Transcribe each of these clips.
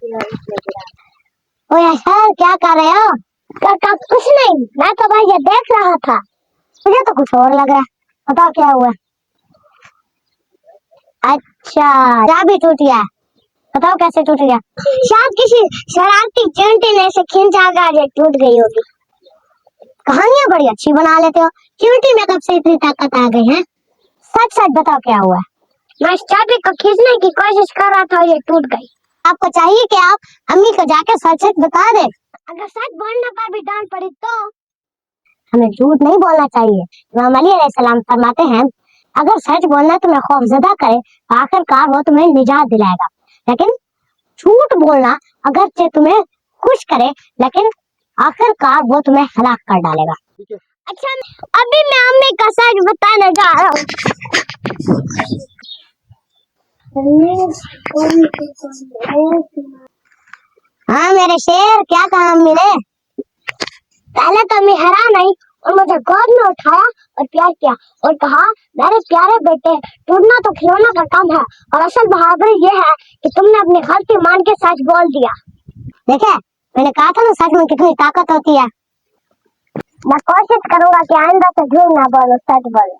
ओ यार क्या कर रहे हो? कुछ नहीं, मैं तो भाई ये देख रहा था। मुझे तो कुछ और लग रहा है, बताओ क्या हुआ? अच्छा, चाबी टूट गया, बताओ कैसे टूट गया? शायद किसी शरारती चिंटी ने इसे खींचा कर ये टूट गई होगी। कहानियां बड़ी अच्छी बना लेते हो, चिंटी में कब से इतनी ताकत आ गई है? सच सच बताओ क्या हुआ? मैं इस चाबी को खींचने की कोशिश कर रहा था, ये टूट गई। आपको चाहिए कि आप अम्मी को जाकर सच सच बता दे। अगर सच बोलने पर भी डांट पड़ी तो? हमें झूठ नहीं बोलना चाहिए। इमाम अली अलैहिस्सलाम फरमाते हैं, अगर सच बोलना तुम्हें खौफजदा करे तो आखिरकार वो तुम्हें निजात दिलाएगा, लेकिन झूठ बोलना अगरचे तुम्हें खुश करे लेकिन आखिरकार वो तुम्हें हलाक कर डालेगा। अच्छा, अभी मैं अम्मी का सच बताने जा रहा हूँ। हाँ मेरे शेर, क्या कहा अम्मी ने? पहले तो अम्मी हैरान आई और मुझे गोद में उठाया और प्यार किया और कहा, मेरे प्यारे बेटे, टूटना तो खिलौना का काम है और असल बहादुरी ये है कि तुमने अपनी गलती मान के सच बोल दिया। देखे, मैंने कहा था ना सच में कितनी ताकत होती है। मैं कोशिश करूंगा कि आइंदा से झूठ ना बोलूं, सच बोलूं,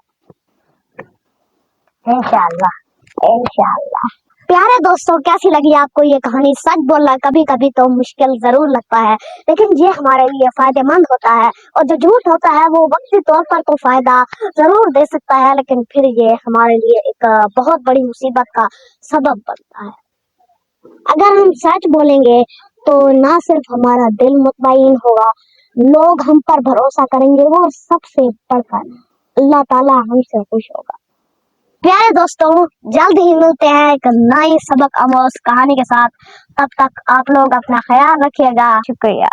इंशाअल्लाह इंशाअल्लाह। प्यारे दोस्तों, कैसी लगी आपको ये कहानी? सच बोलना कभी कभी तो मुश्किल जरूर लगता है, लेकिन ये हमारे लिए फायदेमंद होता है। और जो झूठ होता है वो वक्ती तौर पर तो फायदा जरूर दे सकता है, लेकिन फिर ये हमारे लिए एक बहुत बड़ी मुसीबत का सबब बनता है। अगर हम सच बोलेंगे तो ना सिर्फ हमारा दिल मुतमईन होगा, लोग हम पर भरोसा करेंगे और सबसे बढ़कर अल्लाह ताला हमसे खुश होगा। प्यारे दोस्तों, जल्द ही मिलते हैं एक नई सबक आमोज कहानी के साथ। तब तक आप लोग अपना ख्याल रखिएगा। शुक्रिया।